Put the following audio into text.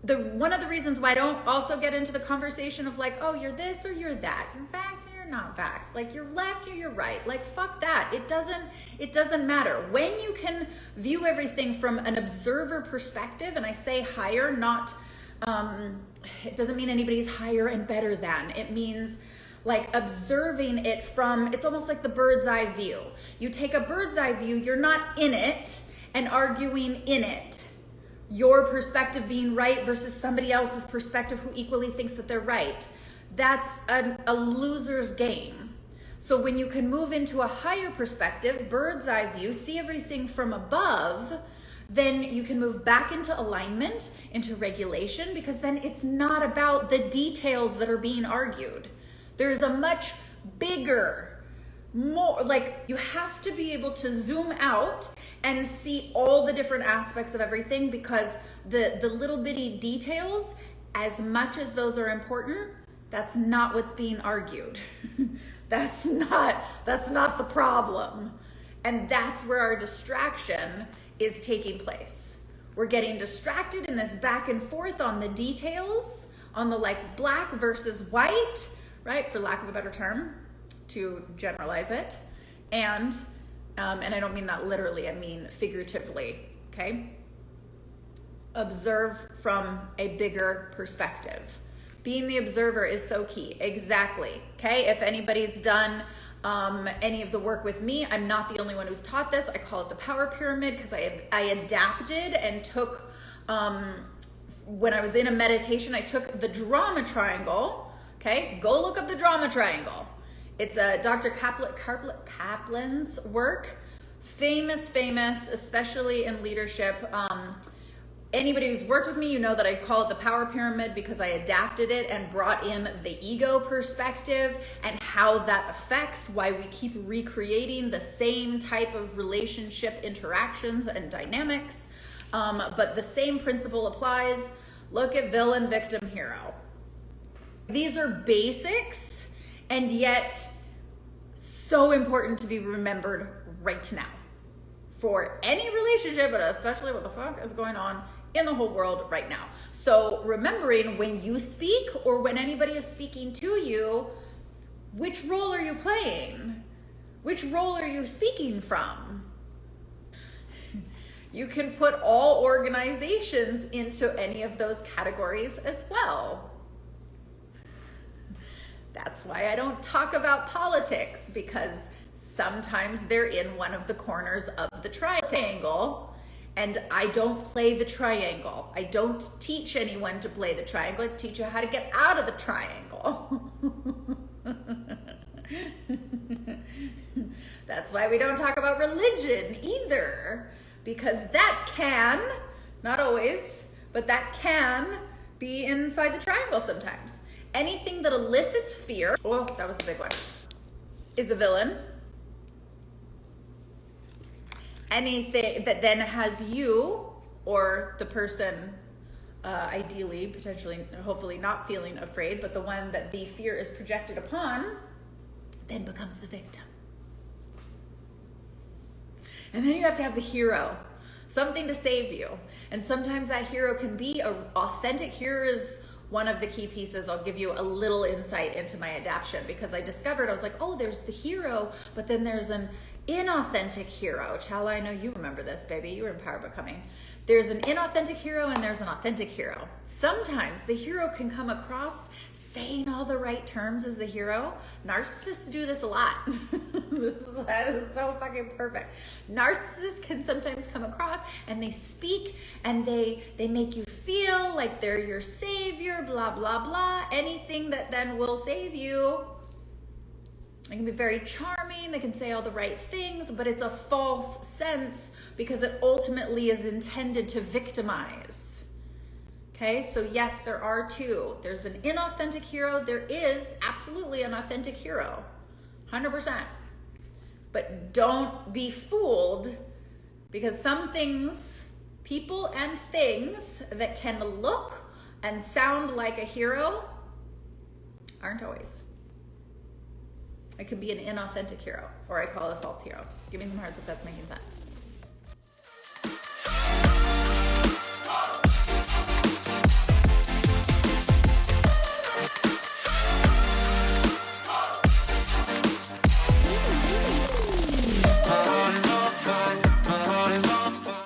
one of the reasons why I don't also get into the conversation of like, oh, you're this or you're that, you're vax or you're not vax, like you're left or you're right, like fuck that. It doesn't matter. When you can view everything from an observer perspective, and I say higher, not it doesn't mean anybody's higher and better than. It means like observing it from, it's almost like the bird's eye view. You take a bird's eye view, you're not in it and arguing in it. Your perspective being right versus somebody else's perspective who equally thinks that they're right. That's a loser's game. So when you can move into a higher perspective, bird's eye view, see everything from above, then you can move back into alignment, into regulation, because then it's not about the details that are being argued. There's a much bigger, more, like you have to be able to zoom out and see all the different aspects of everything, because the little bitty details, as much as those are important, that's not what's being argued. That's not the problem. And that's where our distraction is taking place. We're getting distracted in this back and forth on the details, on the like black versus white, right? For lack of a better term, to generalize it. And I don't mean that literally, I mean figuratively, okay? Observe from a bigger perspective. Being the observer is so key, exactly, okay? If anybody's done any of the work with me, I'm not the only one who's taught this. I call it the power pyramid because I adapted and took, when I was in a meditation, I took the drama triangle, okay? Go look up the drama triangle. It's Dr. Karpman's work. Famous, especially in leadership. Anybody who's worked with me, you know that I call it the power pyramid because I adapted it and brought in the ego perspective and how that affects why we keep recreating the same type of relationship interactions and dynamics. But the same principle applies. Look at villain, victim, hero. These are basics, and yet so important to be remembered right now for any relationship, but especially what the fuck is going on in the whole world right now. So remembering when you speak or when anybody is speaking to you, which role are you playing? Which role are you speaking from? You can put all organizations into any of those categories as well. That's why I don't talk about politics, because sometimes they're in one of the corners of the triangle, and I don't play the triangle. I don't teach anyone to play the triangle. I teach you how to get out of the triangle. That's why we don't talk about religion either, because that can, not always, but that can be inside the triangle sometimes. Anything that elicits fear, oh, that was a big one, is a villain. Anything that then has you or the person, ideally, potentially, hopefully not feeling afraid, but the one that the fear is projected upon, then becomes the victim. And then you have to have the hero, something to save you. And sometimes that hero can be an authentic hero is one of the key pieces. I'll give you a little insight into my adaptation, because I discovered, I was like, oh, there's the hero, but then there's an inauthentic hero. Chala, I know you remember this, baby. You were in Power Becoming. There's an inauthentic hero and there's an authentic hero. Sometimes the hero can come across saying all the right terms as the hero. Narcissists do this a lot. That is so fucking perfect. Narcissists can sometimes come across and they speak and they make you feel like they're your savior, blah, blah, blah. Anything that then will save you. They can be very charming, they can say all the right things, but it's a false sense because it ultimately is intended to victimize. Okay, so yes, there are two. There's an inauthentic hero. There is absolutely an authentic hero, 100%. But don't be fooled, because some things, people and things that can look and sound like a hero aren't always. It could be an inauthentic hero, or I call it a false hero. Give me some hearts if that's making sense.